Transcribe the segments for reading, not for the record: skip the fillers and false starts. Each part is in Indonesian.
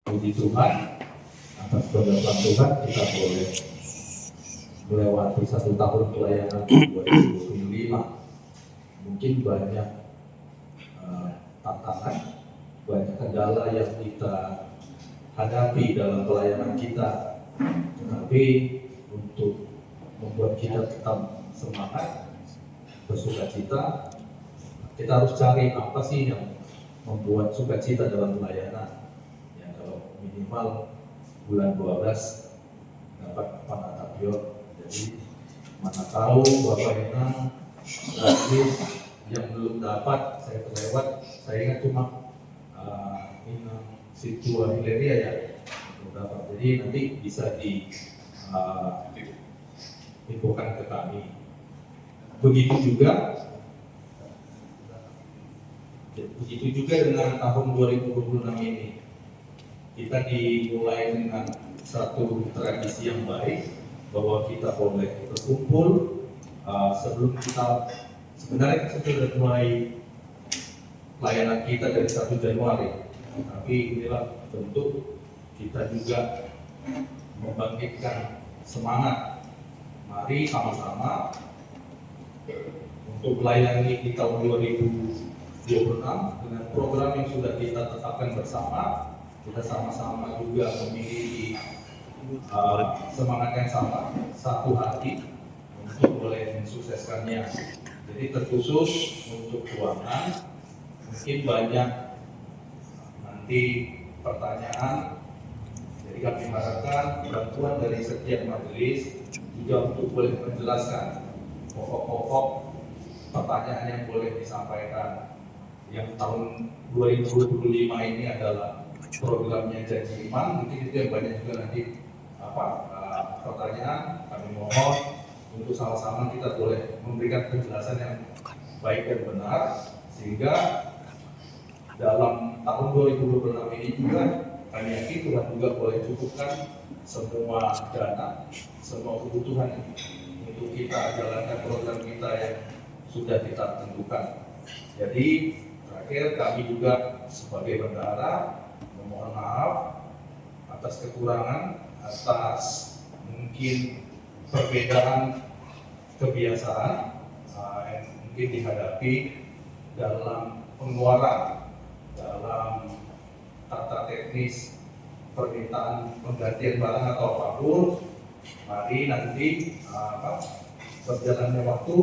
Puji Tuhan, atas berkat Tuhan kita boleh melewati 1 tahun pelayanan 2025. Mungkin banyak tantangan, banyak kendala yang kita hadapi dalam pelayanan kita. Tetapi untuk membuat kita tetap semangat, bersukacita, kita harus cari apa sih yang membuat sukacita dalam pelayanan. Minimal bulan 12 dapat panatabion. Jadi mana tahu Bapak Enang gratis yang belum dapat, saya terlewat, saya ingat cuma Situa Hileria ya belum dapat. Jadi nanti bisa infokan ke kami. Begitu juga dengan tahun 2026 ini. Kita dimulai dengan satu tradisi yang baik bahwa kita boleh berkumpul sebelum kita sebenarnya kita sudah mulai pelayanan kita dari 1 Januari, tapi inilah bentuk kita juga membangkitkan semangat. Mari sama-sama untuk melayani di tahun 2026 dengan program yang sudah kita tetapkan bersama. Kita sama-sama juga memiliki semangat yang sama, satu hati untuk boleh mensukseskannya. Jadi terkhusus untuk keuangan, mungkin banyak nanti pertanyaan. Jadi kami harapkan bantuan dari setiap majelis juga untuk boleh menjelaskan pokok-pokok pertanyaan yang boleh disampaikan. Yang tahun 2025 ini adalah programnya Janji Iman, mungkin itu yang banyak juga nanti pertanyaan. Kami mohon untuk sama-sama kita boleh memberikan penjelasan yang baik dan benar, sehingga dalam tahun 2026 ini juga kami yakin Tuhan juga boleh cukupkan semua dana, semua kebutuhan untuk kita jalankan program kita yang sudah kita tentukan. Jadi terakhir kami juga sebagai bendahara mohon maaf atas kekurangan, atas mungkin perbedaan kebiasaan yang mungkin dihadapi dalam pengeluaran, dalam tata teknis permintaan penggantian barang atau apapun. Mari nanti berjalannya waktu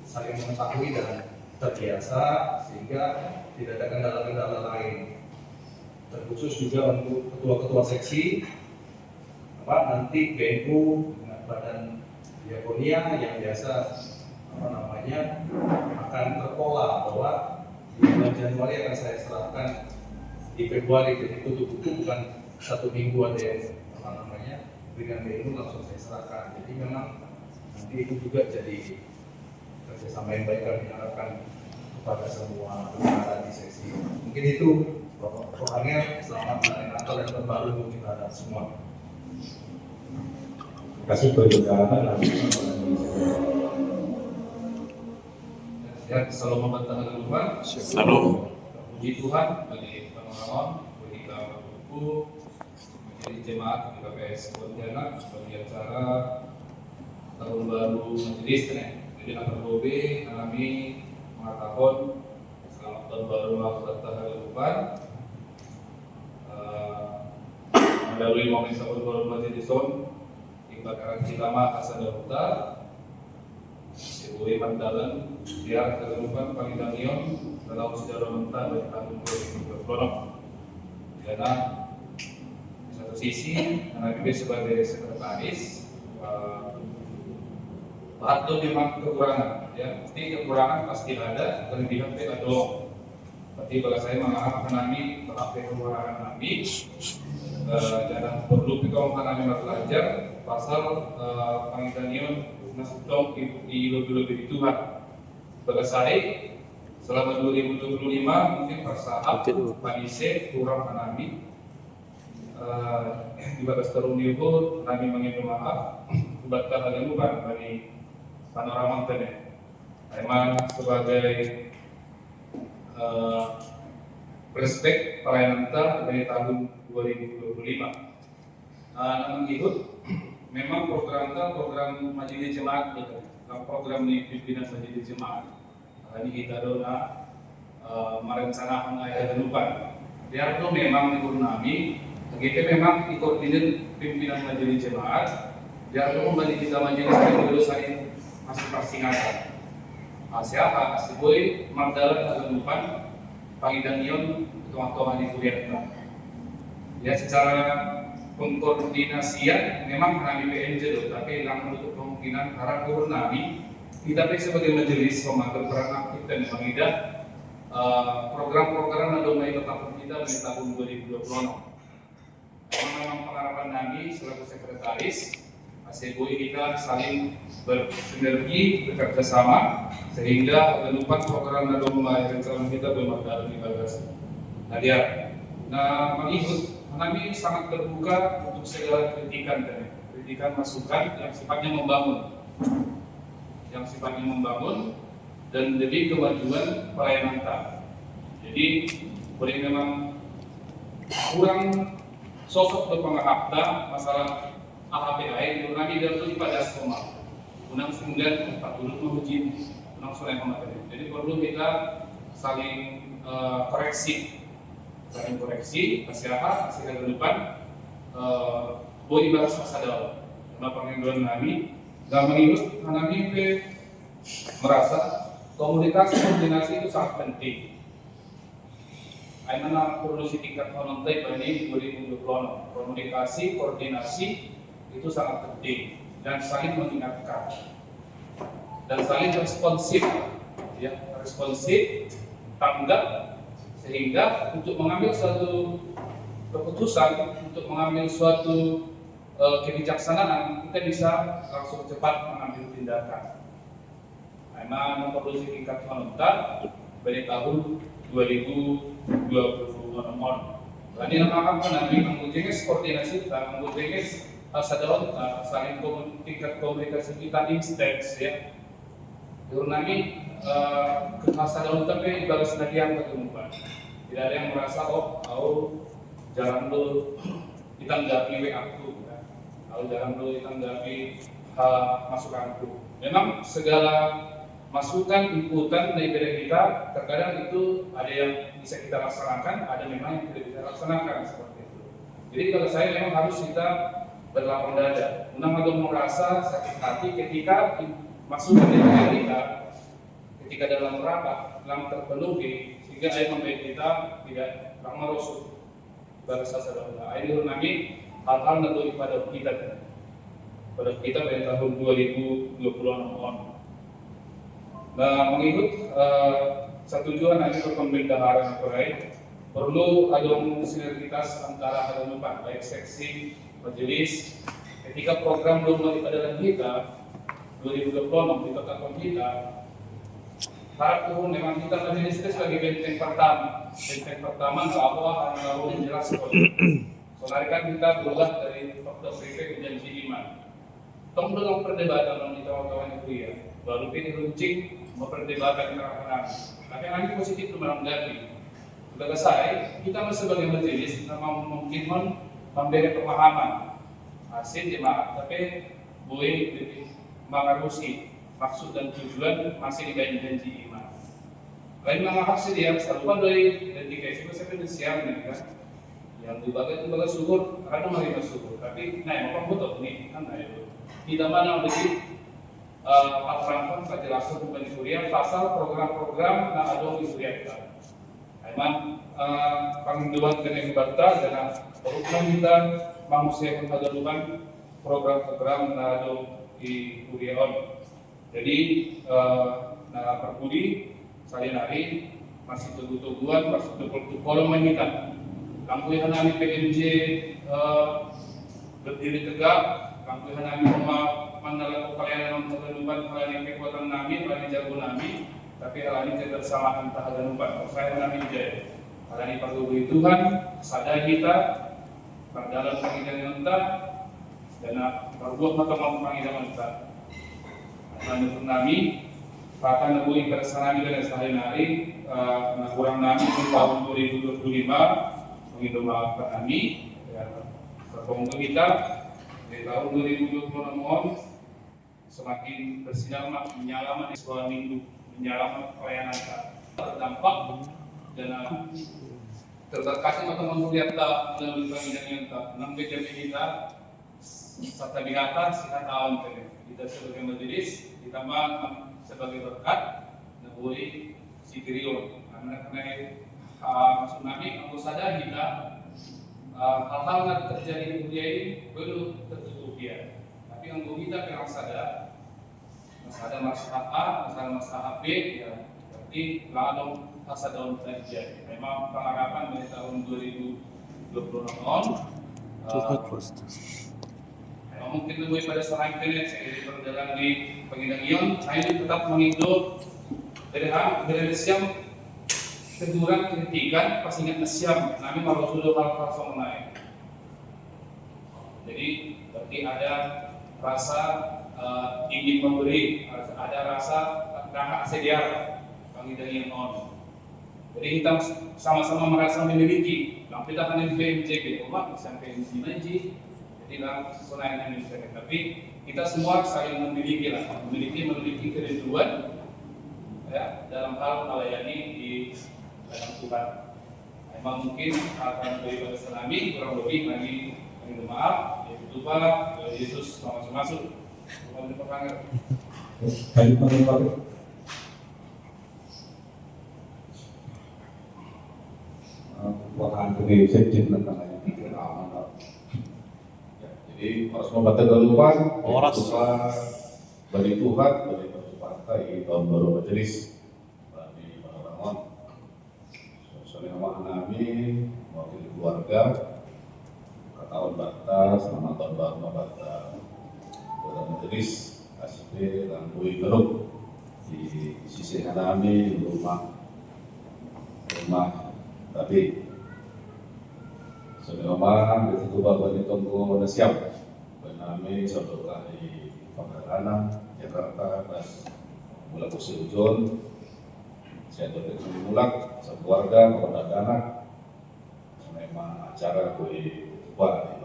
saling mengetahui dan terbiasa sehingga tidak ada kendala-kendala lain. Terkhusus juga untuk ketua-ketua seksi, nanti BNU dengan Badan Diakonia yang biasa akan terpola bahwa di bulan Januari akan saya serahkan di Februari. Jadi tutup-tutup bukan 1 minggu ada yang dengan BNU langsung saya serahkan. Jadi memang nanti itu juga jadi kerjasama yang baik kami harapkan kepada semua bendahara di seksi. Mungkin itu pokoknya selamat Natal dan Tahun Baru untuk kita semua. Terima kasih bendahara. Ya, salam membantah kehidupan. Salam. Puji Tuhan bagi teman-teman, bagi kita berkumpul menjadi jemaat di KPS Pontianak sebagai acara Tahun Baru Majelis. Jadi nomor 2 kami mengatakan selamat Tahun Baru membantah kehidupan. Melalui momen Tahun Baru Majelis di Bakaran Cilama Asal Daruta, Ibu Iman Dalan, biar kehidupan Pangidanion dalam sejarah mentah dari tahun 2020. Karena di satu sisi, anak ibu sebagai sekretaris, itu memang kekurangan, ya. Pasti kekurangan pasti ada, kelebihan tidak ada. Tapi kalau saya mengharap kami tetap kekurangan kami, dan perlu kita kami belajar pasal Pangidanion masih dong di lebih Tuhan. Bagi saya selama 2025 mungkin persahap panise kurang kami di batas teruni pun kami mengingat maaf buat hal lupa dari panorama tadi. Memang sebagai respect pelayanan kita dari tahun 2025. Namun itu memang program majelis jemaat, program di pimpinan majelis jemaat. Ini kita dona merencanakan ayat depan. Dia itu memang dikurunami, kita memang dikoordinir pimpinan majelis jemaat. Dia itu kembali kita majelis yang dulu saya masih persingatan. Siapa? Si Boy Magdala ayat depan, Pangidang Ion, teman-teman di kuliah. Ya secara pengkoordinasian memang kami PNJ loh, tapi yang menutup kemungkinan harap turun kami kita sebagai majelis mengambil peran aktif dan mengidah program-program yang domai tetap kita di tahun 2020. Memang pengharapan kami selaku sekretaris ASEBOI kita saling bersinergi, bekerja sama sehingga ke depan program yang domai rencana kita bermakna di bagasi. Nah, mengikut kami sangat terbuka untuk segala kritikan masukan yang sifatnya membangun dan demi kemajuan pelayanan kita. Jadi boleh memang kurang sosok berpengabda masalah AHPI kami dari pada sekolah Undang 9 40 menguji Undang Surat Materi. Jadi perlu kita saling koreksi siapa ke depan boleh bahas masa depan karena pengendalian kami dan mengikut kami merasa koordinasi itu sangat penting. Aimana produksi tingkat konontai banding 2020 koordinasi itu sangat penting dan saling mengingatkan dan saling responsif tanggap sehingga untuk mengambil suatu keputusan, untuk mengambil suatu kebijaksanaan kita bisa langsung cepat mengambil tindakan. Memang memproduksi tingkat konontan pada tahun 2020. Tadi nama kami mengujinya koordinasi kita, mengujinya sadar saling tingkat komunikasi kita instance ya. Kami kesadaran tapi bagus lagi yang ketemukan. Tidak ada yang merasa jalan dulu ditanggapi WA-ku, jalan dulu ditanggapi masukanku. Memang segala masukan inputan dari kita terkadang itu ada yang bisa kita laksanakan, ada memang yang tidak bisa laksanakan seperti itu. Jadi kalau saya memang harus kita berlapang dada, atau merasa sakit hati ketika masukan dari kita ketika dalam rapat terpenuhi sehingga saya membuat kita tidak merosot bahasa saudara. Ini kami hal-hal nanti pada kita pada tahun 2020 Nah, mengikut tujuan nanti pembendaharaan proyek perlu ada sinergitas antara hal depan baik seksi majelis ketika program belum pada kita 2020 ditetapkan kita harap turun memang kita majelis itu sebagai benteng pertama bahwa harus menjelaskan soalnya kan kita berubah dari faktor prinsip janji iman tong dalam perdebatan di kawan-kawan itu ya baru ini runcing memperdebatan kerana tapi yang lagi positif itu menanggapi sudah selesai kita sebagai majelis mungkin memberi pemahaman hasil jemaat tapi boleh mengarusi maksud dan tujuan masih di janji iman. Lain mengakhir dia selalu dari dedikasi itu saya siang nih kan. Yang dibagai itu bagai syukur, karena mari bersyukur. Tapi nah apa betul nih kan itu. Tidak mana begini aturan penjelasan bukan kuliah pasal program-program yang ada di kuliah kita. Memang pengunduhan kena bata dan program kita manusia pengaduan program-program yang ada di kuliah on. Jadi perkudi saya hari masih tunggu-tungguan masih tunggu-tunggu menghita. Kampuhan kami PNJ berdiri tegak, kampuhan kami mendalam pelayanan pelayanan kekuatan kami, pelayanan jago kami, tapi hal ini tidak bersamaan tahanan umpan. Saya kami jadi hal ini perlu Tuhan, sadar kita, berdalam panggilan kita, dan berbuat matang panggilan kita. Menurut kami, bahkan nabuhi perasaan kami dan sehari-hari, kurang kami di tahun 2025, mengidolakan kami, ya, untuk kita di tahun 2026 semakin bersinar menyalaman sekolah minggu, menyalaman pelayanan terdampak dan terkasih teman-teman kuliah melalui pengidang yang enam bidang kita serta binata sihat alam kita sebagai majelis ditambah sebagai berkat nabui si Kirion karena tsunami aku sadar kita hal-hal yang terjadi di dunia ini belum tertutup ya, tapi yang kita kurang sadar masalah A, masalah B ya, berarti lalu fase daun terjadi. Memang pengharapan dari tahun 2026 mungkin lebih pada seorang penet saya berjalan di pengidang ion, saya tetap menghidup dari siang keduran kritikan pas ingat siang, kami malu sudah hal naik. Jadi berarti ada rasa ingin memberi, ada rasa kakak sediar pengidang ion. Jadi kita sama-sama merasa memiliki, tapi kita akan BMJG, umat sampai di sini. Tidak selain Indonesia, tapi kita semua saling memiliki kerinduan ya, dalam hal melayani di dalam Tuhan. Memang mungkin akan beribadah selami kurang lebih kami minta maaf, yaitu Tuhan Yesus masuk. Tuhan diperpanggil. Kali pakai. Wahan kene sejak tentang pikir aman. Jadi harus membaca duluan, bagi Tuhan, bagi partai tahun baru majelis, bagi orang-orang, soalnya kami mewakili keluarga, tahun batas, selamat tahun baru batas, dalam majelis, ASP dan Bui Geruk di sisi kami rumah tapi Soalnya di situ bapak ini tunggu siap. Kami saudara di Pangkalan, Jakarta, pas mulai usia ujon, saya bertemu mulak, sekeluarga, kepada anak, memang acara kue buat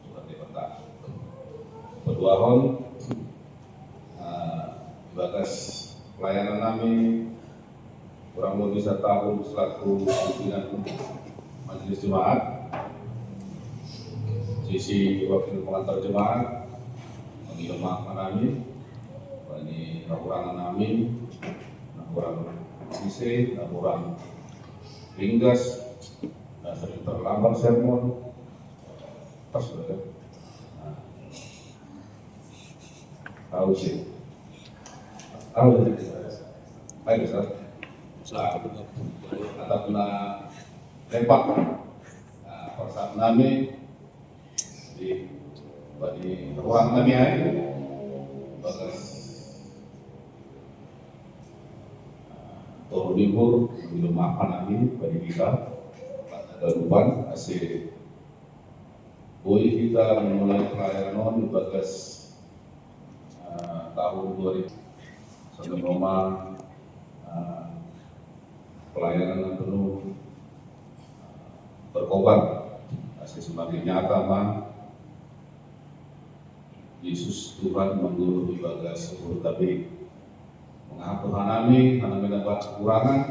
seperti kota. Kedua tahun, batas pelayanan kami kurang lebih 1 tahun selaku pimpinan majelis jemaat. Sisi wakil pengantar jemaat, mengirimkan kami, ini kekurangan kami, kurang sisi, kurang ringgas, dan sering terlambat sermon, pas sudah. Tahu sih, tahu sih, baik Ustaz. Kata kena lempar, persaat kami di ruang kami ini bagas turun libur minum makan kami bagi kita ada ruban asih boleh kita memulai pelayanan bagas tahun 2000 sampai Roma pelayanan yang penuh berkorban asih semakin nyata mah Yesus Tuhan mengguru ibadah syukur tapi mengapa kami karena mendapat kekurangan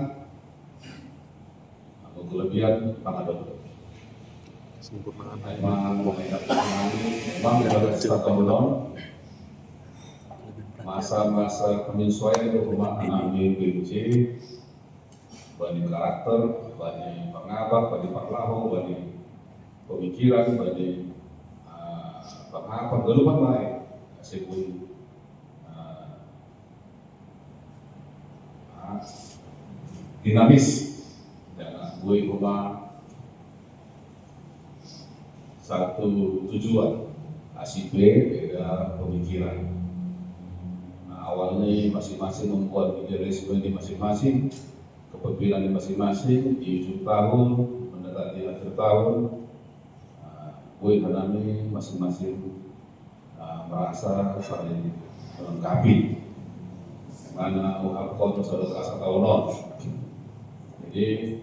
atau kelebihan pangadon sempurnaan memang ibadah setahun masa-masa penyesuaian rumah kami BMJ bani karakter, bani pengabat, bani parlahu, bani pemikiran, bani pengabat, gelupan baik meskipun dinamis dan gue rumah satu tujuan ASIP beda pemikiran. Awalnya masing-masing membuat idealisme di masing-masing, kepemimpinan di masing-masing di ujung tahun mendekati akhir tahun. Gue dan kami masing-masing merasa saling melengkapi. Mana UHAPKON saudara asa tahunon. Jadi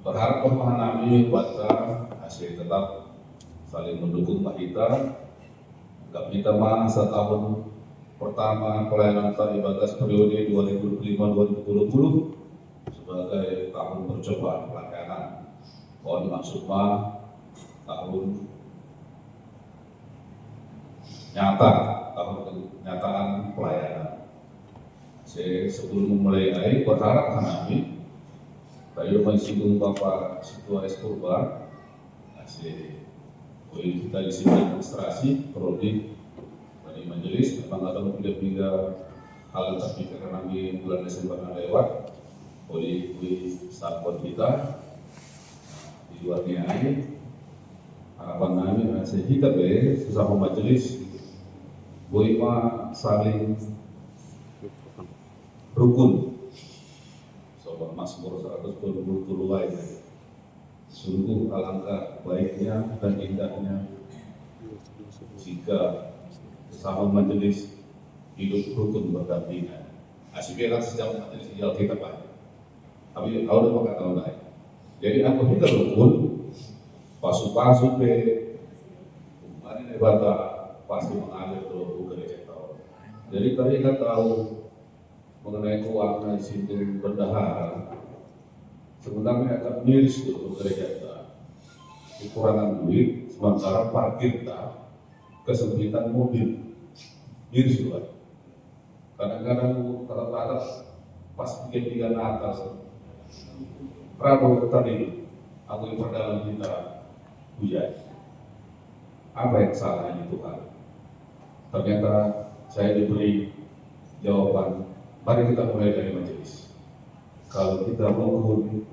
Berharap memahami Bata masih tetap saling mendukung Mahita. Kita mana setahun pertama pelayanan Tari Bagas periode 2025-2020 sebagai tahun percobaan pelayanan. Mohon maksud tahun nyata, tahun kenyataan pelayanan. Sebelum memulai berharap kami, saya menyinggung Bapak Ketua Eskurba, kita di sini administrasi, prodi dari majelis, memang ada tiga hal tapi karena di bulan Desember lewat, oleh sahabat kita di luarnya ini, harapan kami kita sesama majelis, boleh saling rukun. Sobat Mazmur 120 lain. Sungguh alangkah baiknya dan indahnya jika sesama majelis hidup rukun berdampingan. Asyiknya sejauh majelis ideal kita Pak. Tapi kalau udah tahun lain. Jadi aku kita rukun, pasu-pasu kemarin Bata pasti mengalir ke gereja tahu. Jadi tadi kita tahu mengenai keuangan situ bendahara. Sebenarnya agak miris tuh gereja kita. Kekurangan duit, sementara parkir kita kesempitan mobil. Miris tuh. Kadang-kadang kata-kata pas tiga Natal, Prabowo tadi, aku yang perdalam kita hujan. Apa yang salah ini Tuhan? Ternyata saya diberi jawaban. Mari kita mulai dari majelis. Kalau kita rukun,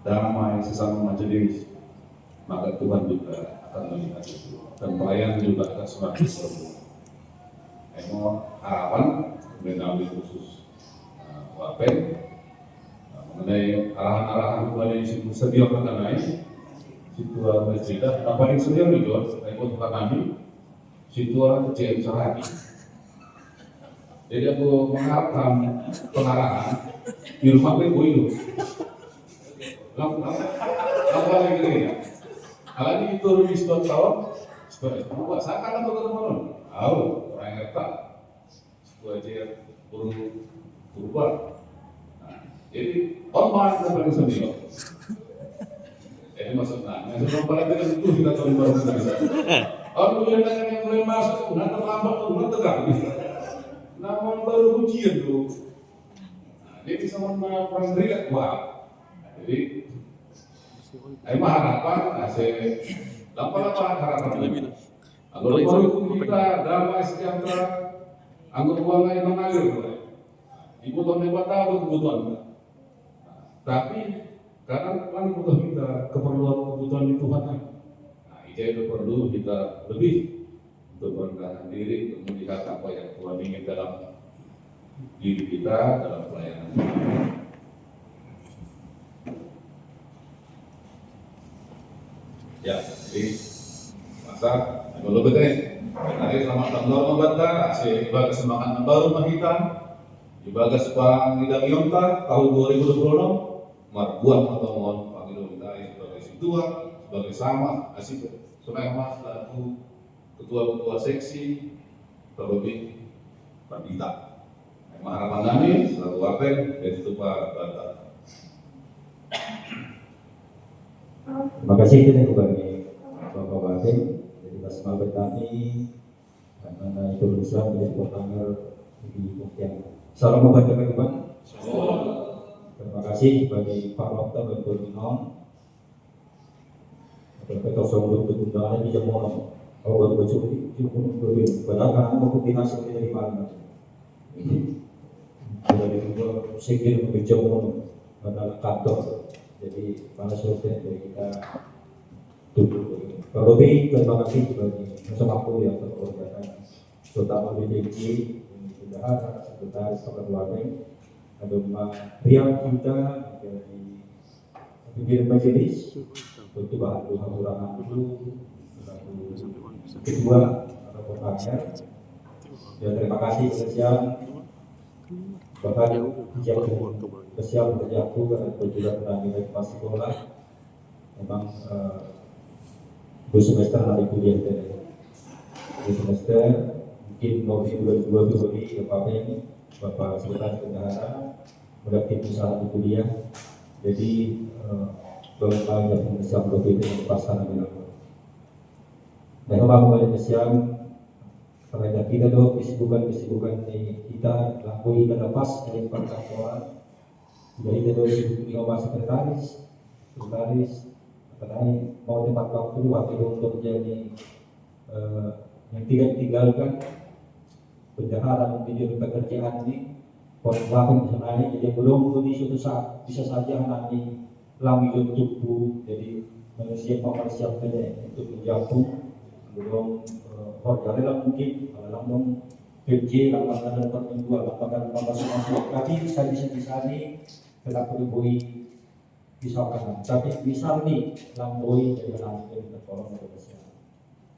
damai sesama majelis, maka Tuhan juga akan melihat itu. Dan pelayan juga akan semakin bertumbuh. Mau harapan mengambil khusus Wapen mengenai arahan-arahan kepada situ sedia mengenai situ masjid. Yang paling sedia juga, untuk kami situ CM Saragi. Jadi aku mengharapkan pengarahan di rumah gue itu. Lama lagi ya. Kalau itu di sebuah tahun, sebuah saya kan bertemu. Orang ngerti. Sebuah dia berubah. Jadi online kita paling sendiri. Jadi maksudnya paling tidak itu kita tahu baru kita. Kalau yang mulai masuk, nanti terlambat, nanti tegak. Namun baru ujian tuh. Jadi sama orang teriak kuat. Jadi, emang harapan lama-lama harapan ini. Agar uang kita damai sejahtera, agar uang yang mengalir. Kebutuhan lewat tahu kebutuhan kita. Tapi karena kan kebutuhan kita kebutuhan di Tuhan. Nah, itu perlu kita lebih untuk merendahkan diri, untuk melihat apa yang Tuhan ingin dalam diri kita, dalam pelayanan kita. Ya, jadi masa belum betul. Hari selamat tahun baru membantah, asyik ibadah semangat baru Mahita, ibadah sepang hidang yonta tahun 2026, marbuan atau mohon panggil kita sebagai situa, sebagai sama, asyik sunai mas laku ketua-ketua seksi, terlebih Pandita. Harapan kami selalu Wapen dan itu Pak Bata. Terima kasih kepada Bapak Wapen dari Basma kami karena itu berusaha menjadi pertanggal di yang salam membantu teman-teman. Terima kasih kepada Pak Wakta dan Berminom. Kita selalu berundangan di Jamono. Kalau baru baca cukup berbeda. Padahal kan mau kombinasi dari mana? Dari dua sekir ke Jamono pada kantor. Jadi pada sore dari kita duduk. Kalau lebih terima kasih bagi bersama aku yang terorganisasi, terutama BDG, bendahara, sekretaris keluarga, ada Mbak Riam kita dari pimpinan majelis, untuk bahan kurangan dulu. Kedua, ada pertanyaan. Dan terima kasih spesial bahkan jauh kesiap berjatuh atau juga berani dari pas sekolah memang 2 semester hari kuliah dari 2 semester mungkin mau dua di apa ini Bapak Sekretaris Bendahara mendapati usaha di kuliah jadi bahwa yang bersiap lebih dengan pasangan dengan dan memang Malaysia terhadap kita dong kesibukan kita lakuin dan lepas dari perkantoran jadi kita dong sibuk di rumah sekretaris katanya mau tempat waktu untuk jadi yang tidak tinggalkan bendahara mungkin di pekerjaan ini bahkan bisa naik jadi belum di suatu saat bisa saja nanti lami tubuh jadi manusia mempersiapkan untuk menjauh belum organnya mungkin dalam PJ lapangan pertemuan lapangan masuk tapi saya bisa nih tidak perlu misalkan tapi misal nih lamboi dari nanti tertolong Indonesia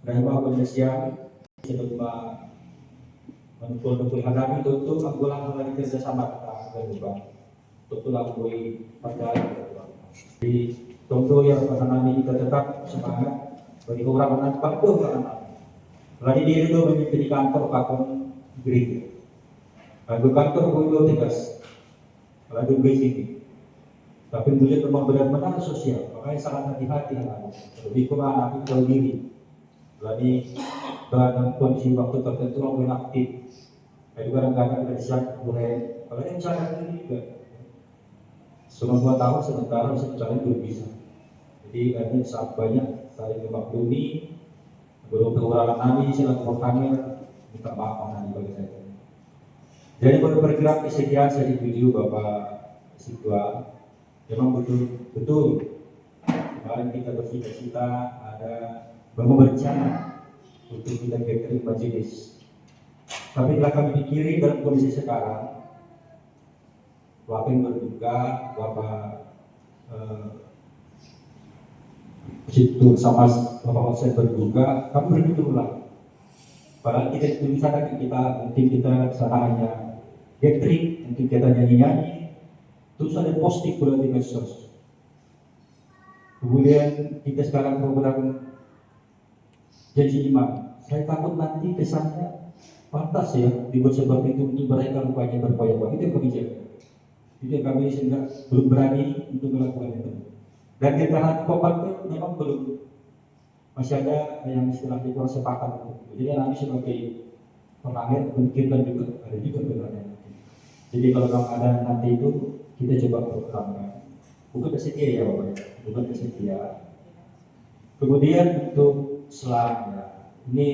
dan Indonesia sebelum menukul hadami itu anggolan lagi kerjasama kita berubah untuk lamboi pada di contoh yang menanami kita tetap semangat bagi orang anak pakun anak lagi diri itu memimpin kantor pakun gereja lalu kantor itu tegas lalu begini tapi beliau memang benar-benar sosial makanya sangat hati-hati anak lebih ke anak itu tahu diri lagi dalam kondisi waktu tertentu orang aktif jadi kadang-kadang tidak siap boleh kalau yang cara ini juga selama 2 tahun sementara sebenarnya belum bisa jadi ini sangat banyak saling memaklumi belum kekurangan kami silaturahmi minta maaf nanti bagi saya jadi baru bergerak kesediaan saya dituju Bapak Ketua memang betul kemarin kita bercita-cita ada bangun berencana untuk kita catering majelis tapi bila kami pikirin dalam kondisi sekarang Bapak berduka Bapak situ sama Bapak saya berduka, kami berpikir ulang. Padahal kita itu misalnya mungkin kita sana hanya gathering, mungkin kita nyanyi-nyanyi, terus ada posting di medsos. Kemudian kita sekarang program janji imam. Saya takut nanti kesannya pantas ya dibuat seperti itu untuk mereka rupanya berupaya-upaya itu yang kami jaga. Itu yang kami sehingga belum berani untuk melakukan itu. Dan kita hati kopat itu memang belum masih ada yang istilah di kurang sepakat. Jadi nanti sebagai pengakhir memikirkan juga ada juga benar. Jadi kalau ada nanti itu kita coba programkan. Bukan kesetia ya Bapak, bukan kesetia. Kemudian untuk selanjutnya ini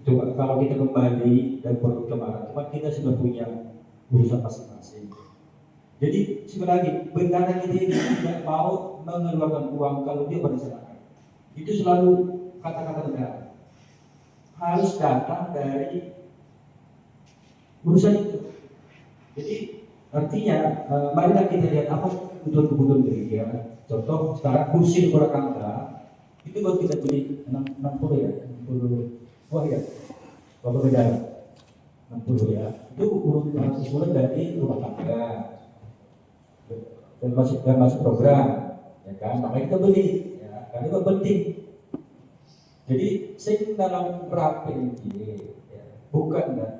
coba kalau kita kembali dan kemarin, cuma kita sudah punya urusan masing-masing. Jadi sebenarnya benar kita ini tidak mau mengeluarkan uang kalau dia berencanakan. Itu selalu kata-kata negara harus datang dari urusan itu. Jadi artinya marilah kita lihat apa kebutuhan gereja. Contoh sekarang kursi di Purwakarta itu baru kita beli 60 ya, 60 wah ya, bapak beda 60 ya. Itu urusan dari rumah tangga. Dan masuk program, ya kan? Makanya kita beli, ya, karena itu penting. Jadi saya dalam rangka ini, ya, bukan kan?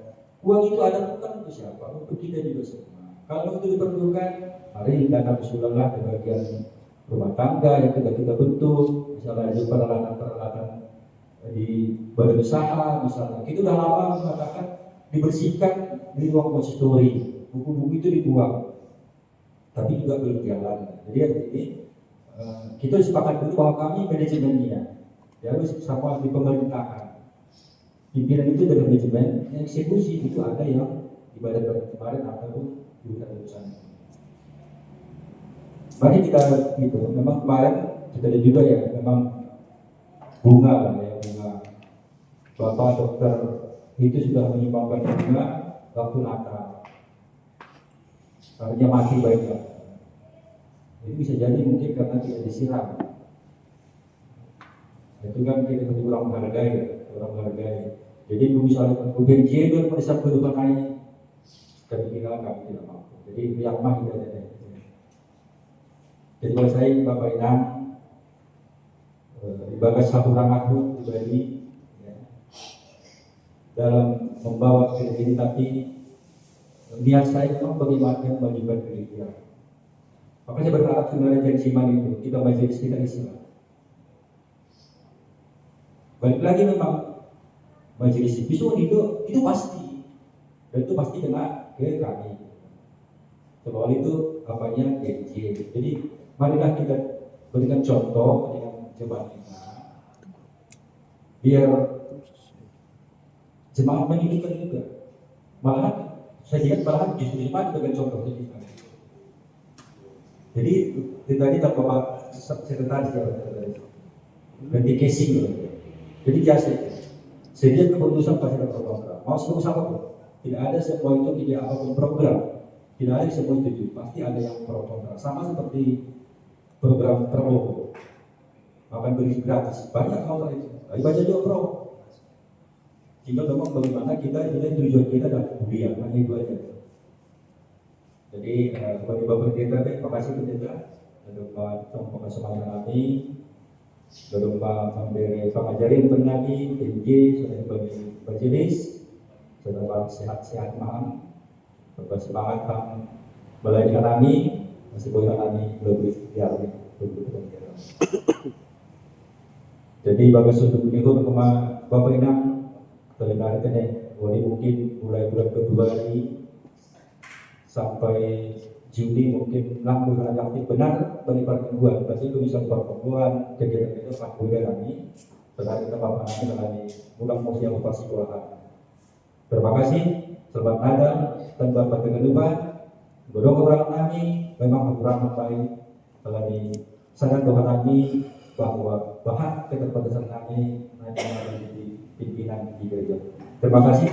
Uang itu ada bukan untuk siapa, untuk kita juga semua. Kalau itu diperlukan, mari dana usulanlah di bagian rumah tangga yang kita bentuk, misalnya ada peralatan di badan usaha, misalnya. Itu udah lama mengatakan dibersihkan di ruang konsistori, buku-buku itu dibuang. Tapi juga belum jalan. Jadi ini kita sepakat dulu bahwa kami manajemennya harus sama di pemerintahan. Pimpinan itu dari manajemen, yang eksekusi itu ada yang ibadah kemarin atau di urusan. Mari kita gitu. Memang kemarin kita ada juga ya, memang bunga lah ya bunga. Bapak dokter itu sudah menyumbangkan bunga waktu Natal. Artinya mati baiknya. Itu bisa jadi mungkin karena tidak disiram. Itu kan kita orang menghargai. Jadi misalnya UBJ dan pada saat kehidupan kami bilang kami tidak mampu. Jadi yang mah tidak ada. Jadi buat saya Bapak Inang, ibadah satu aku pribadi ya, dalam membawa ini, tapi niat saya memang bagaimana memajukan gereja. Maka saya berharap sebenarnya dari Siman itu kita majelis kita Islam. Balik lagi memang majelis itu pasti, dan itu pasti kena ke kami. Soal itu apanya GJ. Jadi marilah kita berikan contoh dengan jemaat kita, biar jemaat menyusun juga. Malahan saya lihat malahan justru jemaat dengan contoh kita. Jadi tadi tak bapak sekretaris ganti casing. Jadi biasa. Sejak keputusan pasti ada program. Mau sebut apa pun, tidak ada semua itu tidak apapun program. Tidak ada semua itu, pasti ada yang pro kontra. Sama seperti program Prabowo, makan beli gratis, banyak hal itu. Tapi banyak juga pro. Tinggal memang bagaimana kita ini tujuan kita dan kuliah, hanya itu aja. Jadi kepada Bapak Pendeta, terima kasih Pendeta. Bapak Tongkong Semangat kami, Bapak memberi pengajaran penagi, PJ, sudah bagi majelis, sudah sehat-sehat malam. Bersemangat kami melayani kami, masih boleh kami lebih biar jadi bagus untuk menyuruh sama Bapak Inang terdengar kene, boleh mungkin mulai bulan Februari sampai Juni mungkin bulan aktif benar bagi pertemuan, pasti itu bisa pertemuan kegiatan itu 4 bulan kami, setelah kita Bapak nanti melalui ulang musim operasi keuangan. Terima kasih. Selamat datang dan Bapak Kegeluban, berdoa kepada kami, memang kurang baik telah disadar bahwa kami bahwa bahan keterbatasan kami hanya menjadi pimpinan di gereja. Terima kasih.